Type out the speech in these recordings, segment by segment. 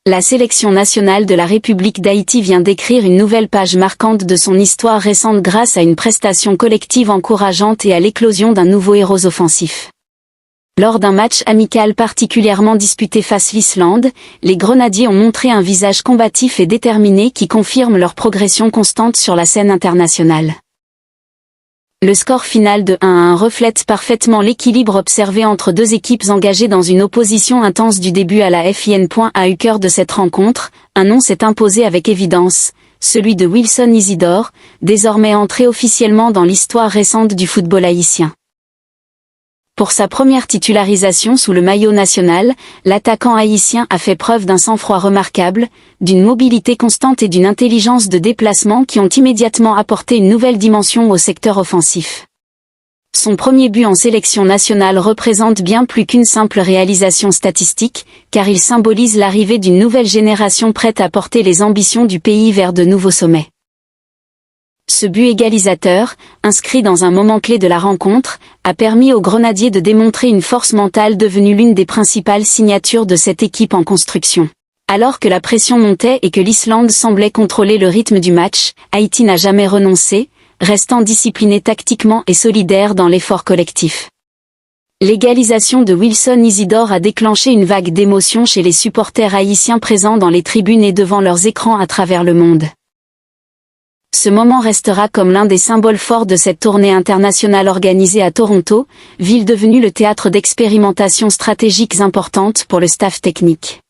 La sélection nationale de la République d'Haïti vient d'écrire une nouvelle page marquante de son histoire récente grâce à une prestation collective encourageante et à l'éclosion d'un nouveau héros offensif. Lors d'un match amical particulièrement disputé face l'Islande, les Grenadiers ont montré un visage combatif et déterminé qui confirme leur progression constante sur la scène internationale. Le score final de 1-1 reflète parfaitement l'équilibre observé entre deux équipes engagées dans une opposition intense du début à la fin. Au cœur de cette rencontre, un nom s'est imposé avec évidence, celui de Wilson Isidore, désormais entré officiellement dans l'histoire récente du football haïtien. Pour sa première titularisation sous le maillot national, l'attaquant haïtien a fait preuve d'un sang-froid remarquable, d'une mobilité constante et d'une intelligence de déplacement qui ont immédiatement apporté une nouvelle dimension au secteur offensif. Son premier but en sélection nationale représente bien plus qu'une simple réalisation statistique, car il symbolise l'arrivée d'une nouvelle génération prête à porter les ambitions du pays vers de nouveaux sommets. Ce but égalisateur, inscrit dans un moment clé de la rencontre, a permis aux Grenadiers de démontrer une force mentale devenue l'une des principales signatures de cette équipe en construction. Alors que la pression montait et que l'Islande semblait contrôler le rythme du match, Haïti n'a jamais renoncé, restant discipliné tactiquement et solidaire dans l'effort collectif. L'égalisation de Wilson Isidore a déclenché une vague d'émotion chez les supporters haïtiens présents dans les tribunes et devant leurs écrans à travers le monde. Ce moment restera comme l'un des symboles forts de cette tournée internationale organisée à Toronto, ville devenue le théâtre d'expérimentations stratégiques importantes pour le staff technique.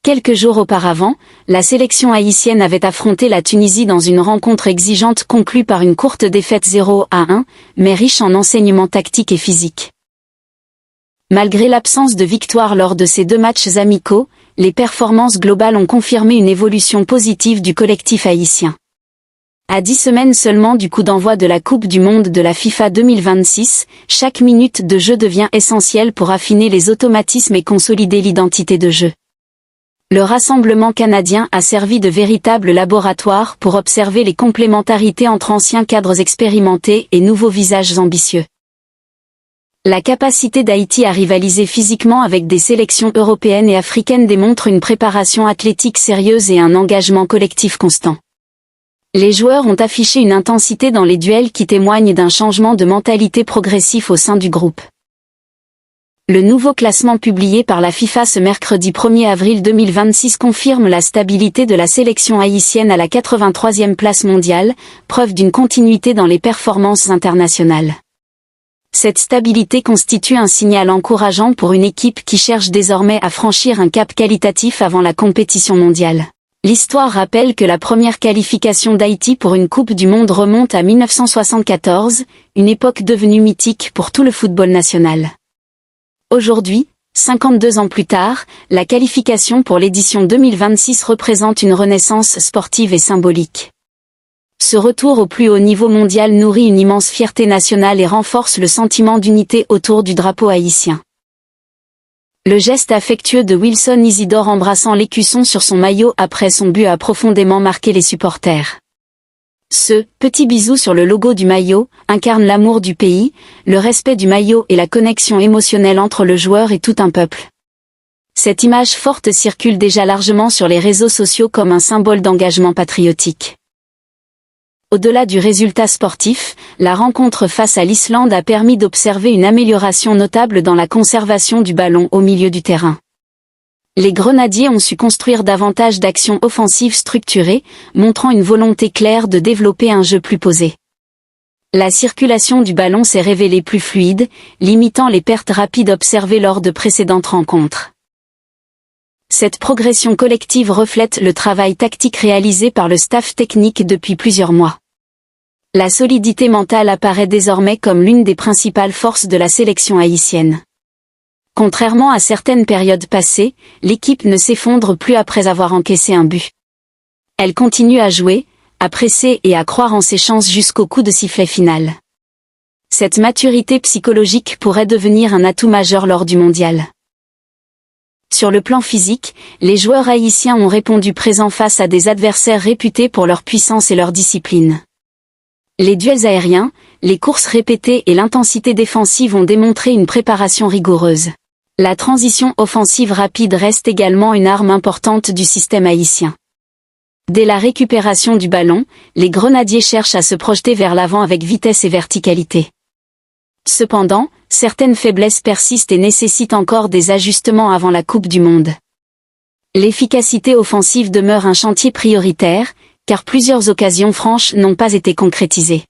Quelques jours auparavant, la sélection haïtienne avait affronté la Tunisie dans une rencontre exigeante conclue par une courte défaite 0-1, mais riche en enseignements tactiques et physiques. Malgré l'absence de victoire lors de ces deux matchs amicaux, les performances globales ont confirmé une évolution positive du collectif haïtien. À 10 semaines seulement du coup d'envoi de la Coupe du Monde de la FIFA 2026, chaque minute de jeu devient essentielle pour affiner les automatismes et consolider l'identité de jeu. Le rassemblement canadien a servi de véritable laboratoire pour observer les complémentarités entre anciens cadres expérimentés et nouveaux visages ambitieux. La capacité d'Haïti à rivaliser physiquement avec des sélections européennes et africaines démontre une préparation athlétique sérieuse et un engagement collectif constant. Les joueurs ont affiché une intensité dans les duels qui témoignent d'un changement de mentalité progressif au sein du groupe. Le nouveau classement publié par la FIFA ce mercredi 1er avril 2026 confirme la stabilité de la sélection haïtienne à la 83e place mondiale, preuve d'une continuité dans les performances internationales. Cette stabilité constitue un signal encourageant pour une équipe qui cherche désormais à franchir un cap qualitatif avant la compétition mondiale. L'histoire rappelle que la première qualification d'Haïti pour une Coupe du Monde remonte à 1974, une époque devenue mythique pour tout le football national. Aujourd'hui, 52 ans plus tard, la qualification pour l'édition 2026 représente une renaissance sportive et symbolique. Ce retour au plus haut niveau mondial nourrit une immense fierté nationale et renforce le sentiment d'unité autour du drapeau haïtien. Le geste affectueux de Wilson Isidore embrassant l'écusson sur son maillot après son but a profondément marqué les supporters. Ce « petit bisou sur le logo du maillot » incarne l'amour du pays, le respect du maillot et la connexion émotionnelle entre le joueur et tout un peuple. Cette image forte circule déjà largement sur les réseaux sociaux comme un symbole d'engagement patriotique. Au-delà du résultat sportif, la rencontre face à l'Islande a permis d'observer une amélioration notable dans la conservation du ballon au milieu du terrain. Les Grenadiers ont su construire davantage d'actions offensives structurées, montrant une volonté claire de développer un jeu plus posé. La circulation du ballon s'est révélée plus fluide, limitant les pertes rapides observées lors de précédentes rencontres. Cette progression collective reflète le travail tactique réalisé par le staff technique depuis plusieurs mois. La solidité mentale apparaît désormais comme l'une des principales forces de la sélection haïtienne. Contrairement à certaines périodes passées, l'équipe ne s'effondre plus après avoir encaissé un but. Elle continue à jouer, à presser et à croire en ses chances jusqu'au coup de sifflet final. Cette maturité psychologique pourrait devenir un atout majeur lors du mondial. Sur le plan physique, les joueurs haïtiens ont répondu présents face à des adversaires réputés pour leur puissance et leur discipline. Les duels aériens, les courses répétées et l'intensité défensive ont démontré une préparation rigoureuse. La transition offensive rapide reste également une arme importante du système haïtien. Dès la récupération du ballon, les grenadiers cherchent à se projeter vers l'avant avec vitesse et verticalité. Cependant, certaines faiblesses persistent et nécessitent encore des ajustements avant la Coupe du Monde. L'efficacité offensive demeure un chantier prioritaire, car plusieurs occasions franches n'ont pas été concrétisées.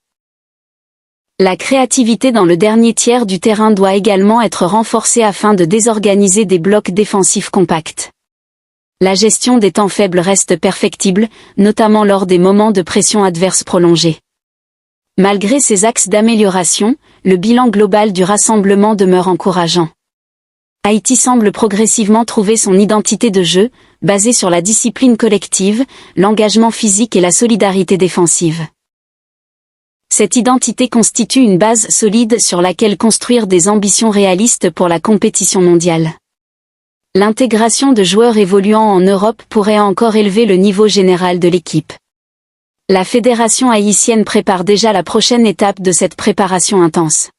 La créativité dans le dernier tiers du terrain doit également être renforcée afin de désorganiser des blocs défensifs compacts. La gestion des temps faibles reste perfectible, notamment lors des moments de pression adverse prolongée. Malgré ces axes d'amélioration, le bilan global du rassemblement demeure encourageant. Haïti semble progressivement trouver son identité de jeu, basée sur la discipline collective, l'engagement physique et la solidarité défensive. Cette identité constitue une base solide sur laquelle construire des ambitions réalistes pour la compétition mondiale. L'intégration de joueurs évoluant en Europe pourrait encore élever le niveau général de l'équipe. La fédération haïtienne prépare déjà la prochaine étape de cette préparation intense.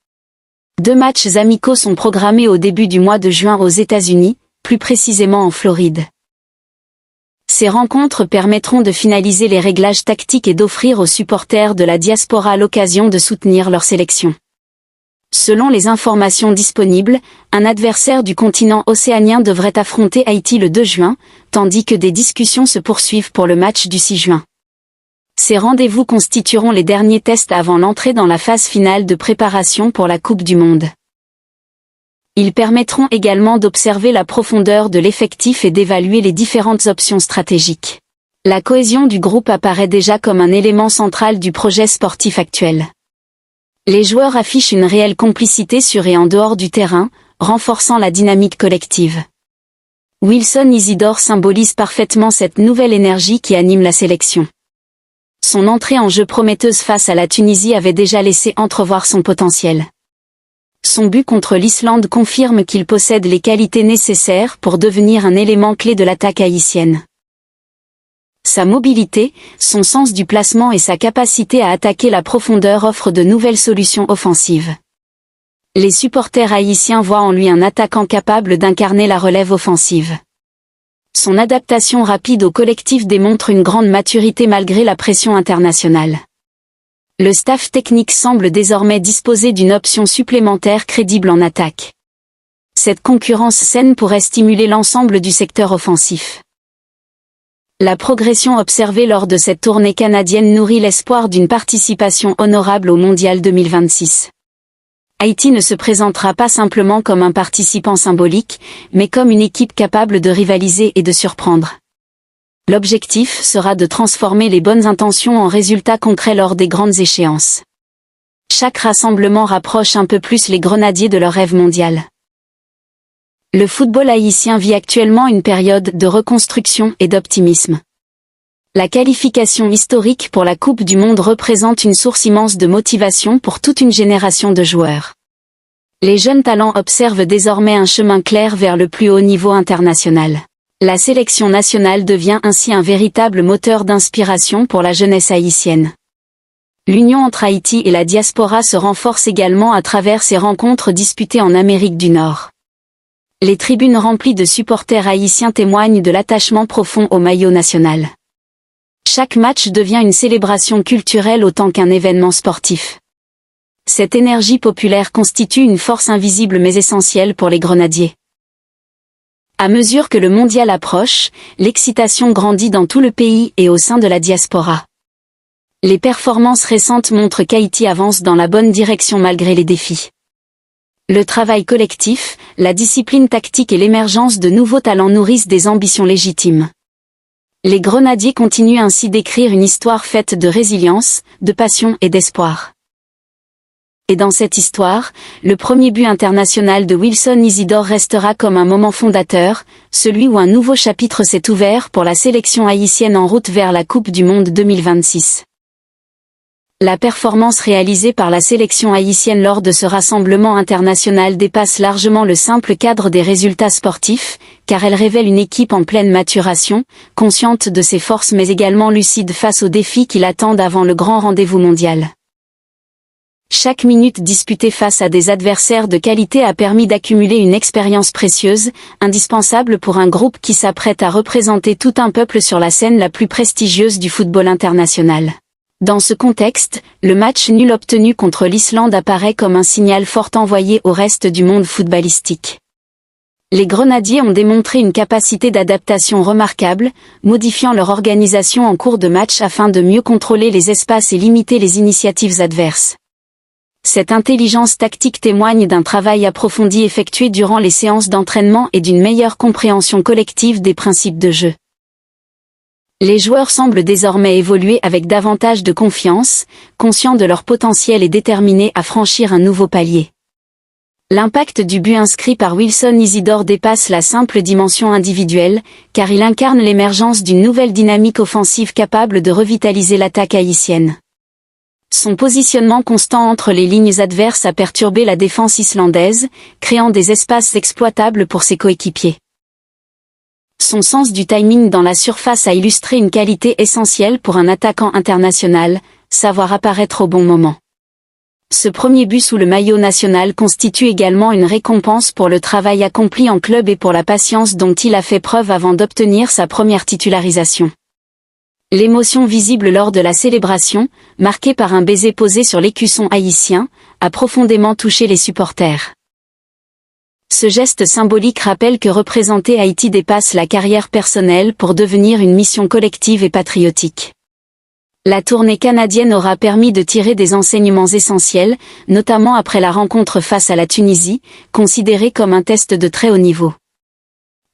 2 matchs amicaux sont programmés au début du mois de juin aux États-Unis, plus précisément en Floride. Ces rencontres permettront de finaliser les réglages tactiques et d'offrir aux supporters de la diaspora l'occasion de soutenir leur sélection. Selon les informations disponibles, un adversaire du continent océanien devrait affronter Haïti le 2 juin, tandis que des discussions se poursuivent pour le match du 6 juin. Ces rendez-vous constitueront les derniers tests avant l'entrée dans la phase finale de préparation pour la Coupe du Monde. Ils permettront également d'observer la profondeur de l'effectif et d'évaluer les différentes options stratégiques. La cohésion du groupe apparaît déjà comme un élément central du projet sportif actuel. Les joueurs affichent une réelle complicité sur et en dehors du terrain, renforçant la dynamique collective. Wilson Isidore symbolise parfaitement cette nouvelle énergie qui anime la sélection. Son entrée en jeu prometteuse face à la Tunisie avait déjà laissé entrevoir son potentiel. Son but contre l'Islande confirme qu'il possède les qualités nécessaires pour devenir un élément clé de l'attaque haïtienne. Sa mobilité, son sens du placement et sa capacité à attaquer la profondeur offrent de nouvelles solutions offensives. Les supporters haïtiens voient en lui un attaquant capable d'incarner la relève offensive. Son adaptation rapide au collectif démontre une grande maturité malgré la pression internationale. Le staff technique semble désormais disposer d'une option supplémentaire crédible en attaque. Cette concurrence saine pourrait stimuler l'ensemble du secteur offensif. La progression observée lors de cette tournée canadienne nourrit l'espoir d'une participation honorable au Mondial 2026. Haïti ne se présentera pas simplement comme un participant symbolique, mais comme une équipe capable de rivaliser et de surprendre. L'objectif sera de transformer les bonnes intentions en résultats concrets lors des grandes échéances. Chaque rassemblement rapproche un peu plus les grenadiers de leur rêve mondial. Le football haïtien vit actuellement une période de reconstruction et d'optimisme. La qualification historique pour la Coupe du Monde représente une source immense de motivation pour toute une génération de joueurs. Les jeunes talents observent désormais un chemin clair vers le plus haut niveau international. La sélection nationale devient ainsi un véritable moteur d'inspiration pour la jeunesse haïtienne. L'union entre Haïti et la diaspora se renforce également à travers ces rencontres disputées en Amérique du Nord. Les tribunes remplies de supporters haïtiens témoignent de l'attachement profond au maillot national. Chaque match devient une célébration culturelle autant qu'un événement sportif. Cette énergie populaire constitue une force invisible mais essentielle pour les grenadiers. À mesure que le mondial approche, l'excitation grandit dans tout le pays et au sein de la diaspora. Les performances récentes montrent qu'Haïti avance dans la bonne direction malgré les défis. Le travail collectif, la discipline tactique et l'émergence de nouveaux talents nourrissent des ambitions légitimes. Les grenadiers continuent ainsi d'écrire une histoire faite de résilience, de passion et d'espoir. Et dans cette histoire, le premier but international de Wilson Isidore restera comme un moment fondateur, celui où un nouveau chapitre s'est ouvert pour la sélection haïtienne en route vers la Coupe du Monde 2026. La performance réalisée par la sélection haïtienne lors de ce rassemblement international dépasse largement le simple cadre des résultats sportifs, car elle révèle une équipe en pleine maturation, consciente de ses forces mais également lucide face aux défis qui l'attendent avant le grand rendez-vous mondial. Chaque minute disputée face à des adversaires de qualité a permis d'accumuler une expérience précieuse, indispensable pour un groupe qui s'apprête à représenter tout un peuple sur la scène la plus prestigieuse du football international. Dans ce contexte, le match nul obtenu contre l'Islande apparaît comme un signal fort envoyé au reste du monde footballistique. Les Grenadiers ont démontré une capacité d'adaptation remarquable, modifiant leur organisation en cours de match afin de mieux contrôler les espaces et limiter les initiatives adverses. Cette intelligence tactique témoigne d'un travail approfondi effectué durant les séances d'entraînement et d'une meilleure compréhension collective des principes de jeu. Les joueurs semblent désormais évoluer avec davantage de confiance, conscients de leur potentiel et déterminés à franchir un nouveau palier. L'impact du but inscrit par Wilson Isidore dépasse la simple dimension individuelle, car il incarne l'émergence d'une nouvelle dynamique offensive capable de revitaliser l'attaque haïtienne. Son positionnement constant entre les lignes adverses a perturbé la défense islandaise, créant des espaces exploitables pour ses coéquipiers. Son sens du timing dans la surface a illustré une qualité essentielle pour un attaquant international, savoir apparaître au bon moment. Ce premier but sous le maillot national constitue également une récompense pour le travail accompli en club et pour la patience dont il a fait preuve avant d'obtenir sa première titularisation. L'émotion visible lors de la célébration, marquée par un baiser posé sur l'écusson haïtien, a profondément touché les supporters. Ce geste symbolique rappelle que représenter Haïti dépasse la carrière personnelle pour devenir une mission collective et patriotique. La tournée canadienne aura permis de tirer des enseignements essentiels, notamment après la rencontre face à la Tunisie, considérée comme un test de très haut niveau.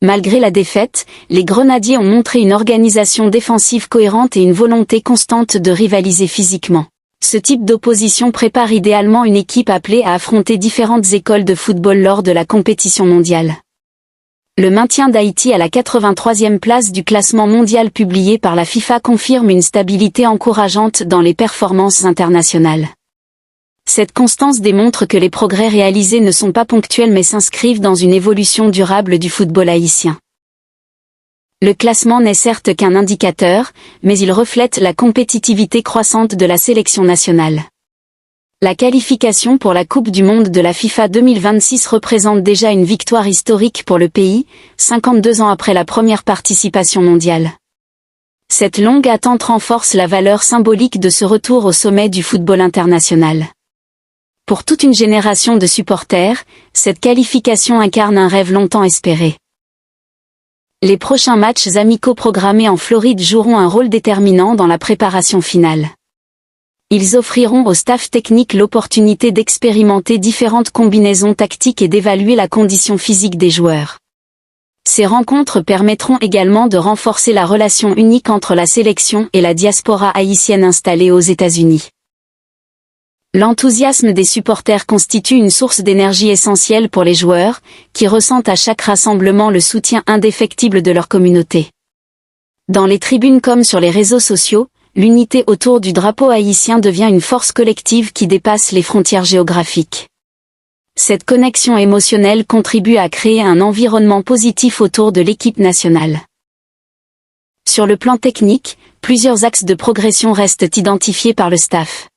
Malgré la défaite, les Grenadiers ont montré une organisation défensive cohérente et une volonté constante de rivaliser physiquement. Ce type d'opposition prépare idéalement une équipe appelée à affronter différentes écoles de football lors de la compétition mondiale. Le maintien d'Haïti à la 83e place du classement mondial publié par la FIFA confirme une stabilité encourageante dans les performances internationales. Cette constance démontre que les progrès réalisés ne sont pas ponctuels mais s'inscrivent dans une évolution durable du football haïtien. Le classement n'est certes qu'un indicateur, mais il reflète la compétitivité croissante de la sélection nationale. La qualification pour la Coupe du Monde de la FIFA 2026 représente déjà une victoire historique pour le pays, 52 ans après la première participation mondiale. Cette longue attente renforce la valeur symbolique de ce retour au sommet du football international. Pour toute une génération de supporters, cette qualification incarne un rêve longtemps espéré. Les prochains matchs amicaux programmés en Floride joueront un rôle déterminant dans la préparation finale. Ils offriront au staff technique l'opportunité d'expérimenter différentes combinaisons tactiques et d'évaluer la condition physique des joueurs. Ces rencontres permettront également de renforcer la relation unique entre la sélection et la diaspora haïtienne installée aux États-Unis. L'enthousiasme des supporters constitue une source d'énergie essentielle pour les joueurs, qui ressentent à chaque rassemblement le soutien indéfectible de leur communauté. Dans les tribunes comme sur les réseaux sociaux, l'unité autour du drapeau haïtien devient une force collective qui dépasse les frontières géographiques. Cette connexion émotionnelle contribue à créer un environnement positif autour de l'équipe nationale. Sur le plan technique, plusieurs axes de progression restent identifiés par le staff.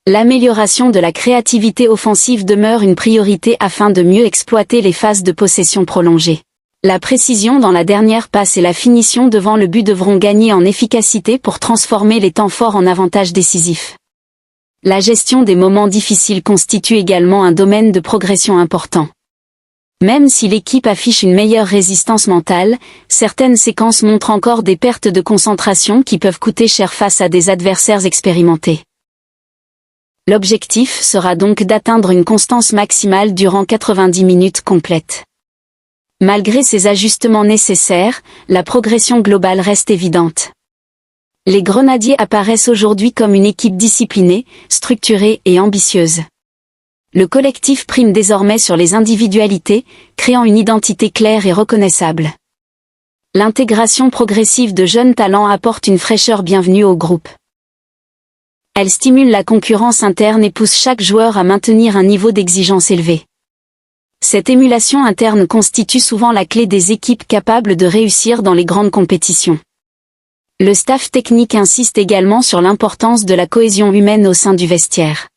L'amélioration de la créativité offensive demeure une priorité afin de mieux exploiter les phases de possession prolongée. La précision dans la dernière passe et la finition devant le but devront gagner en efficacité pour transformer les temps forts en avantages décisifs. La gestion des moments difficiles constitue également un domaine de progression important. Même si l'équipe affiche une meilleure résistance mentale, certaines séquences montrent encore des pertes de concentration qui peuvent coûter cher face à des adversaires expérimentés. L'objectif sera donc d'atteindre une constance maximale durant 90 minutes complètes. Malgré ces ajustements nécessaires, la progression globale reste évidente. Les Grenadiers apparaissent aujourd'hui comme une équipe disciplinée, structurée et ambitieuse. Le collectif prime désormais sur les individualités, créant une identité claire et reconnaissable. L'intégration progressive de jeunes talents apporte une fraîcheur bienvenue au groupe. Elle stimule la concurrence interne et pousse chaque joueur à maintenir un niveau d'exigence élevé. Cette émulation interne constitue souvent la clé des équipes capables de réussir dans les grandes compétitions. Le staff technique insiste également sur l'importance de la cohésion humaine au sein du vestiaire.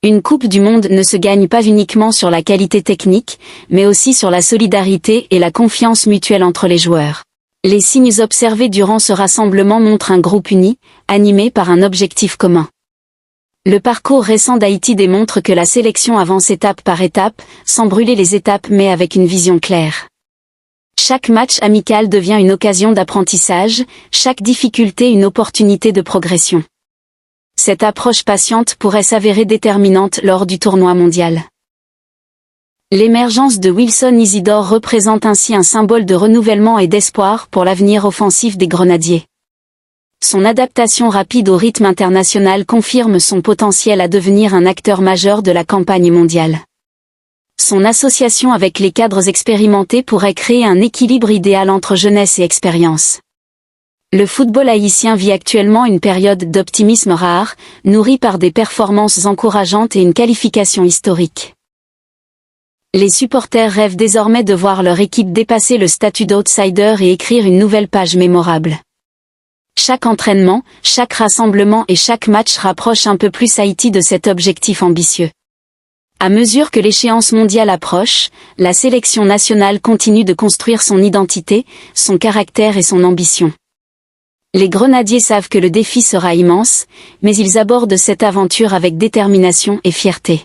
Une Coupe du Monde ne se gagne pas uniquement sur la qualité technique, mais aussi sur la solidarité et la confiance mutuelle entre les joueurs. Les signes observés durant ce rassemblement montrent un groupe uni, animé par un objectif commun. Le parcours récent d'Haïti démontre que la sélection avance étape par étape, sans brûler les étapes mais avec une vision claire. Chaque match amical devient une occasion d'apprentissage, chaque difficulté une opportunité de progression. Cette approche patiente pourrait s'avérer déterminante lors du tournoi mondial. L'émergence de Wilson Isidore représente ainsi un symbole de renouvellement et d'espoir pour l'avenir offensif des Grenadiers. Son adaptation rapide au rythme international confirme son potentiel à devenir un acteur majeur de la campagne mondiale. Son association avec les cadres expérimentés pourrait créer un équilibre idéal entre jeunesse et expérience. Le football haïtien vit actuellement une période d'optimisme rare, nourrie par des performances encourageantes et une qualification historique. Les supporters rêvent désormais de voir leur équipe dépasser le statut d'outsider et écrire une nouvelle page mémorable. Chaque entraînement, chaque rassemblement et chaque match rapproche un peu plus Haïti de cet objectif ambitieux. À mesure que l'échéance mondiale approche, la sélection nationale continue de construire son identité, son caractère et son ambition. Les Grenadiers savent que le défi sera immense, mais ils abordent cette aventure avec détermination et fierté.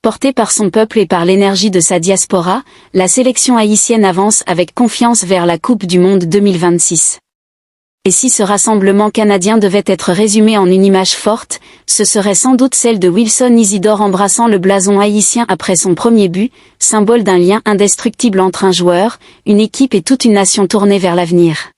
Portée par son peuple et par l'énergie de sa diaspora, la sélection haïtienne avance avec confiance vers la Coupe du Monde 2026. Et si ce rassemblement canadien devait être résumé en une image forte, ce serait sans doute celle de Wilson Isidore embrassant le blason haïtien après son premier but, symbole d'un lien indestructible entre un joueur, une équipe et toute une nation tournée vers l'avenir.